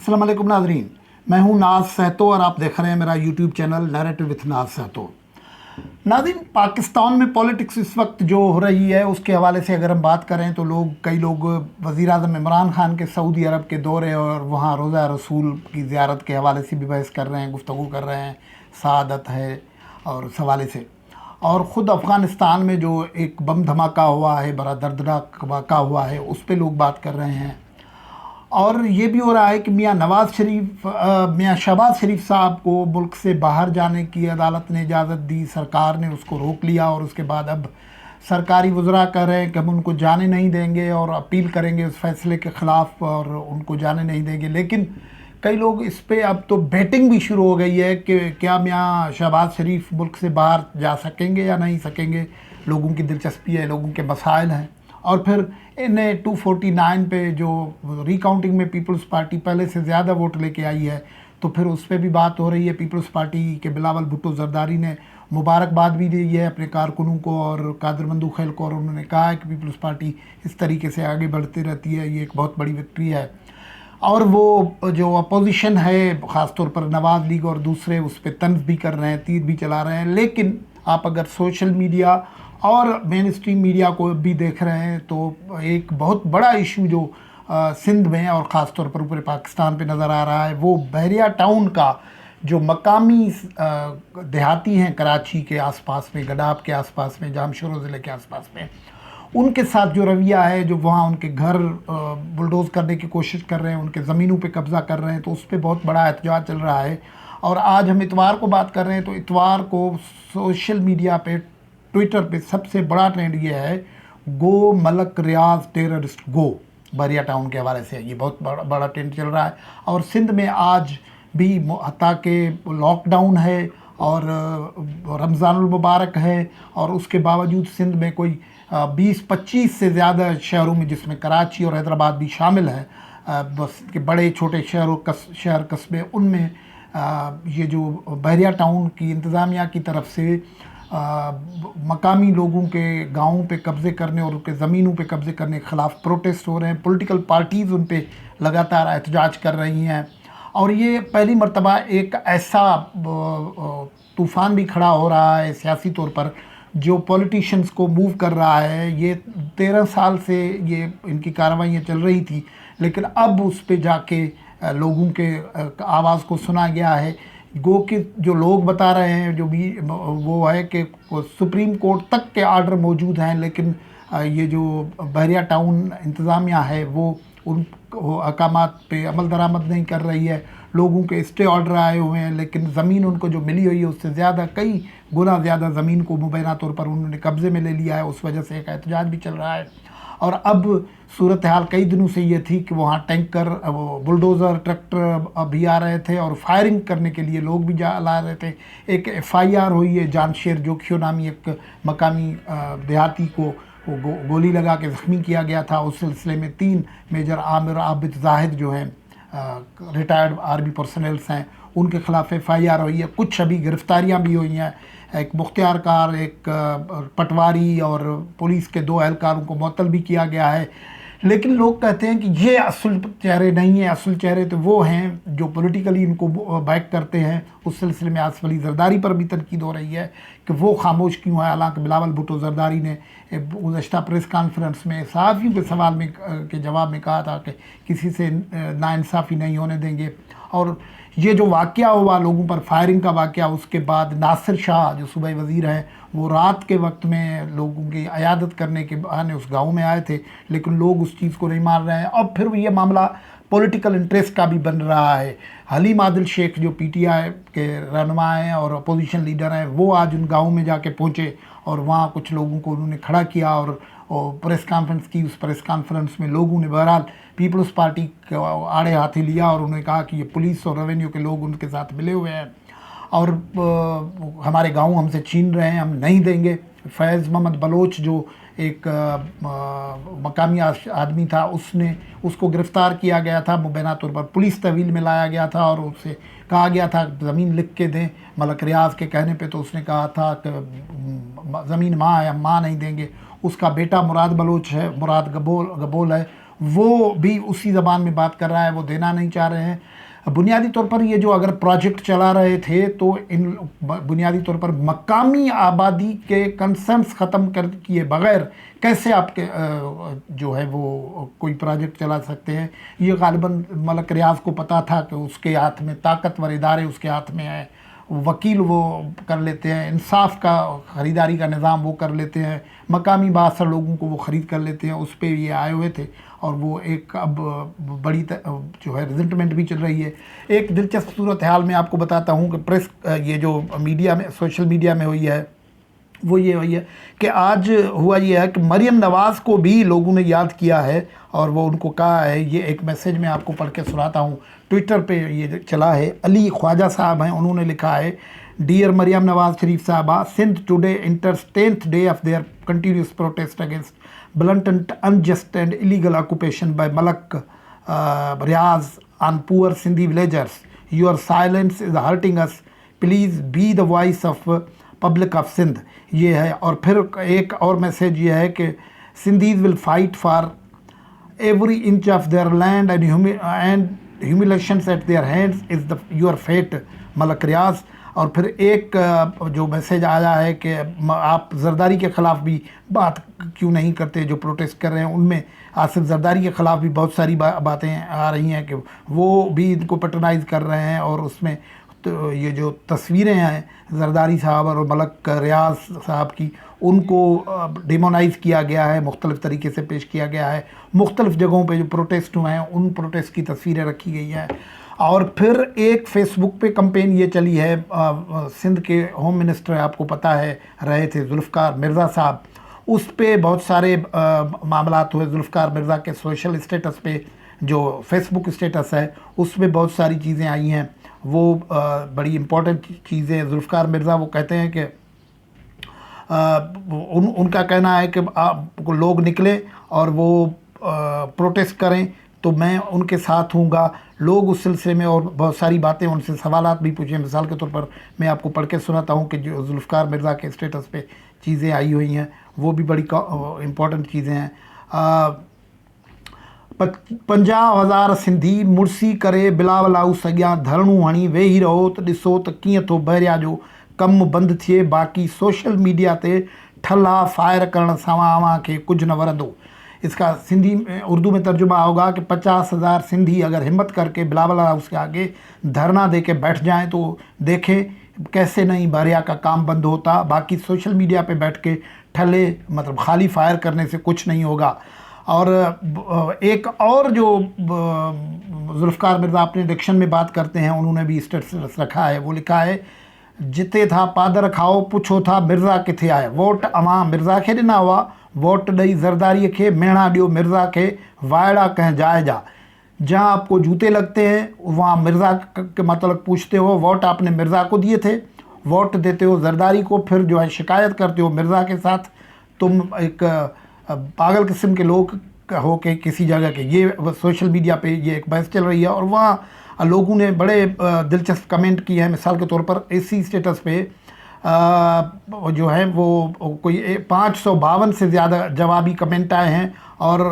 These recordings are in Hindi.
अस्सलाम वालेकुम नाज़रीन, मैं हूं नाज सहतो और आप देख रहे हैं मेरा यूट्यूब चैनल नैरेटिव विथ नाज सहतो। नाज़रीन, पाकिस्तान में पॉलिटिक्स इस वक्त जो हो रही है उसके हवाले से अगर हम बात करें तो कई लोग वज़ीर आज़म इमरान खान के सऊदी अरब के दौरे और वहाँ रोज़ा रसूल की ज़ियारत के हवाले से भी बहस कर रहे हैं, गुफ्तगू कर रहे हैं, सआदत है और इस हवाले से। और ख़ुद अफ़गानिस्तान में जो एक बम धमाका हुआ है, बड़ा दर्दनाक वाक़ा हुआ है, उस पर लोग बात कर रहे हैं। और ये भी हो रहा है कि मियाँ शहबाज शरीफ साहब को मुल्क से बाहर जाने की अदालत ने इजाज़त दी, सरकार ने उसको रोक लिया और उसके बाद अब सरकारी वज़रा कह रहे हैं कि हम उनको जाने नहीं देंगे और अपील करेंगे उस फैसले के ख़िलाफ़ और उनको जाने नहीं देंगे। लेकिन कई लोग इस पे अब तो बैटिंग भी शुरू हो गई है कि क्या मियाँ शहबाज शरीफ मुल्क से बाहर जा सकेंगे या नहीं सकेंगे। लोगों की दिलचस्पी है, लोगों के मसाइल हैं। और फिर इन्हें 249 पे जो रिकाउंटिंग में पीपल्स पार्टी पहले से ज़्यादा वोट लेके आई है, तो फिर उस पर भी बात हो रही है। पीपल्स पार्टी के बिलावल भुट्टो जरदारी ने मुबारकबाद भी दी है अपने कारकुनों को और कादिर मंदूखेल को, और उन्होंने कहा है कि पीपल्स पार्टी इस तरीके से आगे बढ़ती रहती है, ये एक बहुत बड़ी विक्ट्री है। और वो जो अपोजिशन है, ख़ासतौर पर नवाज़ लीग और दूसरे, उस पर तंज भी कर रहे हैं, तीर भी चला रहे हैं। लेकिन आप अगर सोशल मीडिया और मेन स्ट्रीम मीडिया को भी देख रहे हैं तो एक बहुत बड़ा इशू जो सिंध में और ख़ास तौर पर पूरे पाकिस्तान पे नज़र आ रहा है, वो बहरिया टाउन का जो मकामी देहाती हैं कराची के आसपास में, गडाब के आसपास में, जामशोरो ज़िले के आसपास में, उनके साथ जो रवैया है, जो वहाँ उनके घर बुलडोज़ करने की कोशिश कर रहे हैं, उनके ज़मीनों पे कब्ज़ा कर रहे हैं, तो उस पर बहुत बड़ा एहतजाज चल रहा है। और आज हम इतवार को बात कर रहे हैं तो इतवार को सोशल मीडिया पे, ट्विटर पे सबसे बड़ा ट्रेंड ये है, गो मलक रियाज टेररिस्ट गो, बहरिया टाउन के हवाले से ये बहुत बड़ा ट्रेंड चल रहा है। और सिंध में आज भी हत्ता के लॉकडाउन है और रमज़ानुल मुबारक है, और उसके बावजूद सिंध में कोई 20-25 से ज़्यादा शहरों में, जिसमें कराची और हैदराबाद भी शामिल है, बस के बड़े छोटे शहर कस्बे, उनमें ये जो बहरिया टाउन की इंतज़ामिया की तरफ से मकामी लोगों के गाँवों पे कब्ज़े करने और उनके ज़मीनों पे कब्ज़े करने के ख़िलाफ़ प्रोटेस्ट हो रहे हैं। पॉलिटिकल पार्टीज़ उन पे लगातार एहतजाज कर रही हैं। और ये पहली मर्तबा एक ऐसा तूफ़ान भी खड़ा हो रहा है सियासी तौर पर, जो पॉलिटिशियंस को मूव कर रहा है। ये 13 साल से ये इनकी कार्रवाइयाँ चल रही थी, लेकिन अब उस पे जाके लोगों के आवाज़ को सुना गया है। गो कि जो लोग बता रहे हैं, जो भी वो है कि सुप्रीम कोर्ट तक के आर्डर मौजूद हैं, लेकिन ये जो बहरिया टाउन इंतज़ामिया है वो उन अहकामात पे अमल दरामद नहीं कर रही है। लोगों के स्टे ऑर्डर आए हुए हैं, लेकिन ज़मीन उनको जो मिली हुई है उससे ज़्यादा, कई गुना ज़्यादा ज़मीन को मुबैना तौर पर उन्होंने कब्ज़े में ले लिया है। उस वजह से एक एहतजाज भी चल रहा है। और अब सूरत हाल कई दिनों से ये थी कि वहाँ टैंकर, बुलडोज़र, ट्रैक्टर भी आ रहे थे और फायरिंग करने के लिए लोग भी ला रहे थे। एक FIR हुई है, जानशेर जोखियो नामी एक मकामी देहाती को गोली लगा के ज़ख्मी किया गया था। उस सिलसिले में 3 मेजर आमिर आबिद जाहिद जो हैं रिटायर्ड आर्मी पर्सनल्स हैं, उनके ख़िलाफ़ FIR हुई है। कुछ अभी गिरफ्तारियाँ भी हुई हैं, एक मुख्तियार कार, एक पटवारी और पुलिस के 2 एहलकारों को मुअत्तल भी किया गया है। लेकिन लोग कहते हैं कि ये असल चेहरे नहीं हैं, असल चेहरे तो वो हैं जो पॉलिटिकली इनको बैक करते हैं। उस सिलसिले में आसिफ अली जरदारी पर भी तनकीद हो रही है कि वो खामोश क्यों है। हालांकि बिलावल भुट्टो जरदारी ने गुज़श्ता प्रेस कॉन्फ्रेंस में सहाफ़ियों के सवाल में के जवाब में कहा था कि किसी से नाइंसाफ़ी नहीं होने देंगे। और ये जो वाक़या हुआ, लोगों पर फायरिंग का वाक़या, उसके बाद नासिर शाह जो सूबाई वज़ीर हैं, वो रात के वक्त में लोगों की अयादत करने के बहाने उस गांव में आए थे, लेकिन लोग उस चीज़ को नहीं मान रहे हैं। अब फिर ये मामला पॉलिटिकल इंटरेस्ट का भी बन रहा है। हलीम आदिल शेख जो PTI के रहनुमा हैं और अपोजिशन लीडर हैं, वो आज उन गाँव में जाके पहुँचे और वहाँ कुछ लोगों को उन्होंने खड़ा किया और प्रेस कॉन्फ्रेंस की। उस प्रेस कॉन्फ्रेंस में लोगों ने बहरहाल पीपल्स पार्टी को आड़े हाथे लिया और उन्होंने कहा कि ये पुलिस और रेवेन्यू के लोग उनके साथ मिले हुए हैं और हमारे गांव हमसे छीन रहे हैं, हम नहीं देंगे। फैज़ मोहम्मद बलोच जो एक मकामी आदमी था, उसको गिरफ़्तार किया गया था, मुबैना तौर पर पुलिस तहवील में लाया गया था और उससे कहा गया था ज़मीन लिख के दें। मलक रियाज के कहने पे तो उसने कहा था कि ज़मीन माँ है, हम माँ नहीं देंगे। उसका बेटा मुराद बलोच है, मुराद गबोल है, वो भी उसी ज़बान में बात कर रहा है, वो देना नहीं चाह रहे हैं। बुनियादी तौर पर ये जो अगर प्रोजेक्ट चला रहे थे तो इन बुनियादी तौर पर मकामी आबादी के कंसर्न्स ख़त्म कर किए बग़ैर कैसे आपके जो है वो कोई प्रोजेक्ट चला सकते हैं। ये गालिबन मलक रियाज को पता था कि उसके हाथ में ताकतवर इदारे उसके हाथ में है, वकील वो कर लेते हैं, इंसाफ का ख़रीदारी का निज़ाम वो कर लेते हैं, मकामी बासर लोगों को वो ख़रीद कर लेते हैं। उस पर ये आए हुए थे और वो एक अब बड़ी जो है रिजल्टमेंट भी चल रही है। एक दिलचस्प सूरत हाल में आपको बताता हूँ कि प्रेस ये जो मीडिया में सोशल मीडिया में हुई है वो ये हुई है कि आज हुआ ये है कि मरियम नवाज़ को भी लोगों ने याद किया है और वो उनको कहा है। ये एक मैसेज मैं आपको पढ़ के सुनाता हूँ, ट्विटर पे ये चला है। अली ख्वाजा साहब हैं, उन्होंने लिखा है, डियर मरियम नवाज शरीफ साहबा, Sindh today enters 10th day of their continuous protest against blatant, unjust and illegal occupation by Malak Riaz on poor Sindhi villagers. Your silence is hurting us. Please be the voice of public of Sindh. ये है। और फिर एक और मैसेज ये है कि Sindhis will fight for every inch of their land and humiliations at their hands is your fate, Malak Riaz. और फिर एक जो मैसेज आया है कि आप जरदारी के ख़िलाफ़ भी बात क्यों नहीं करते, जो प्रोटेस्ट कर रहे हैं उनमें आसिफ जरदारी के ख़िलाफ़ भी बहुत सारी बातें आ रही हैं कि वो भी इनको पैट्रोनाइज़ कर रहे हैं। और उसमें तो ये जो तस्वीरें हैं जरदारी साहब और मलक रियाज साहब की, उनको डिमोनाइज़ किया गया है, मुख्तलिफ़ तरीके से पेश किया गया है। मुख्तलिफ़ जगहों पे जो प्रोटेस्ट हुए हैं उन प्रोटेस्ट की तस्वीरें रखी गई हैं। और फिर एक फेसबुक पे कैंपेन ये चली है, सिंध के होम मिनिस्टर आपको पता है रहे थे जुल्फ़िकार मिर्ज़ा साहब, उस पे बहुत सारे मामलात हुए। जुल्फ़िकार मिर्ज़ा के सोशल स्टेटस पे जो फेसबुक स्टेटस है उसमें बहुत सारी चीज़ें आई हैं, वो बड़ी इम्पोर्टेंट चीज़ें। जुल्फ़िकार मिर्ज़ा वो कहते हैं कि उनका कहना है कि आप लोग निकले और वो प्रोटेस्ट करें तो मैं उनके साथ हूँगा। लोग उस सिलसिले में और बहुत सारी बातें, उनसे सवालात भी पूछे। मिसाल के तौर पर मैं आपको पढ़ के सुनाता हूँ कि जो जुल्फ़िकार मिर्ज़ा के स्टेटस पे चीज़ें आई हुई हैं वो भी बड़ी इम्पोर्टेंट चीज़ें हैं। 50,000 सिंधी मुड़सी करे बिलावलाउस अॻियां धरणू हणी वेही रहो त ॾिसो त कीअं थो बहरिया जो कमु बंदि थिए, बाक़ी सोशल मीडिया ते ठल्ला फायर करण सां अव्हां खे कुझु न वरंदो। इसका सिंधी उर्दू में तर्जुमा होगा कि 50,000 सिंधी अगर हिम्मत करके बिलावल हाउस के आगे धरना दे के बैठ जाएं तो देखें कैसे नहीं बहरिया का काम बंद होता, बाकी सोशल मीडिया पे बैठ के ठल्ले मतलब खाली फायर करने से कुछ नहीं होगा। और एक और जो जुल्फ़िकार मिर्ज़ा अपने डिक्शन में बात करते हैं, उन्होंने भी स्टेटस रखा है, वो लिखा है, जिते था पादर खाओ पुछो था मिर्ज़ा किथे आए, वोट अवां मिर्ज़ा खे ॾिना हुआ, वोट ॾेई ज़रदारीअ खे मेणा ॾियो मिर्ज़ा खे, वायड़ा कंहिं जाइ जा। जहाँ आपको जूते लगते हैं वहाँ मिर्ज़ा के मतलब पूछते हो, वोट आपने मिर्ज़ा को दिए थे, वोट देते हो जरदारी को, फिर जो है शिकायत करते हो मिर्ज़ा के साथ। तुम एक पागल किस्म के लोग हो के किसी जगह के। ये सोशल मीडिया पे ये एक बहस चल रही है और वहाँ लोगों ने बड़े दिलचस्प कमेंट किए हैं। मिसाल के तौर पर इसी स्टेटस पे जो है वो कोई 552 से ज़्यादा जवाबी कमेंट आए हैं और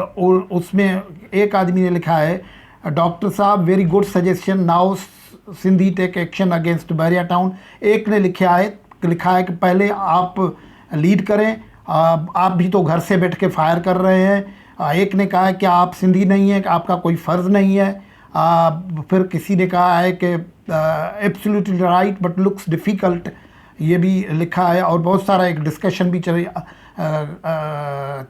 उसमें एक आदमी ने लिखा है, डॉक्टर साहब very good suggestion, now Sindhi take action against Bahria town. एक ने लिखा है कि पहले आप लीड करें, आप भी तो घर से बैठ के फायर कर रहे हैं। एक ने कहा है कि आप सिंधी नहीं हैं, आपका कोई फ़र्ज़ नहीं है। फिर किसी ने कहा है कि absolutely right but looks difficult, ये भी लिखा है। और बहुत सारा एक डिस्कशन भी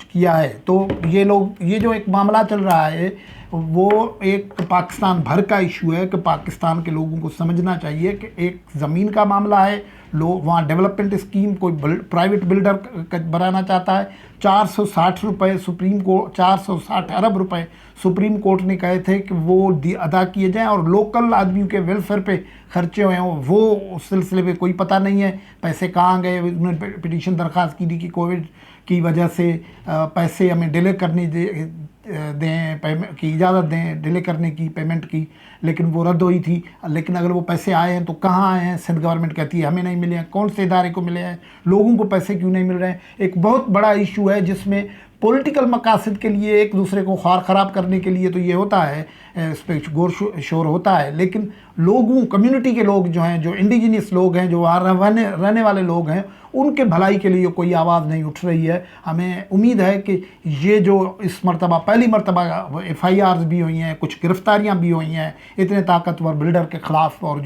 किया है। तो ये जो एक मामला चल रहा है वो एक पाकिस्तान भर का इशू है कि पाकिस्तान के लोगों को समझना चाहिए कि एक ज़मीन का मामला है, लोग वहाँ डेवलपमेंट स्कीम कोई प्राइवेट बिल्डर बनाना चाहता है। 460 रुपये सुप्रीम कोर्ट, 460 अरब रुपए सुप्रीम कोर्ट ने कहे थे कि वो अदा किए जाएं और लोकल आदमियों के वेलफेयर पे खर्चे हुए हों, वो उस सिलसिले में कोई पता नहीं है पैसे कहाँ गए। उन्होंने पिटीशन दरख्वास्त की थी कि कोविड की वजह से पैसे हमें डिले करने दें, पेमेंट की इजाज़त दें डिले करने की पेमेंट की, लेकिन वो रद्द हुई थी। लेकिन अगर वो पैसे आए हैं तो कहाँ आए हैं? सिंध गवर्नमेंट कहती है हमें नहीं मिले हैं। कौन से इदारे को मिले हैं? लोगों को पैसे क्यों नहीं मिल रहे हैं? एक बहुत बड़ा इशू है जिसमें पॉलिटिकल मकासद के लिए, एक दूसरे को ख़ार ख़राब करने के लिए तो ये होता है, इस पर गोर शोर होता है, लेकिन लोगों, कम्युनिटी के लोग जो हैं, जो इंडिजिनियस लोग हैं, जो वहाँ रहने वाले लोग हैं, उनके भलाई के लिए कोई आवाज़ नहीं उठ रही है। हमें उम्मीद है कि ये जो इस मरतबा पहली मरतबा FIRs भी हुई हैं, कुछ गिरफ्तारियां भी हुई हैं इतने ताकतवर बिल्डर के ख़िलाफ़, और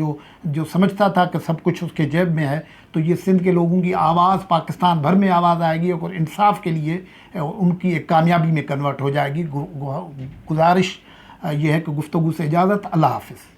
जो समझता था कि सब कुछ उसके जेब में है, तो ये सिंध के लोगों की आवाज़ पाकिस्तान भर में आवाज़ आएगी और इंसाफ के लिए उनकी एक कामयाबी में कन्वर्ट हो जाएगी। गुजारिश ये है कि गुफ्तगू से इजाज़त। अल्लाह हाफ़िज़।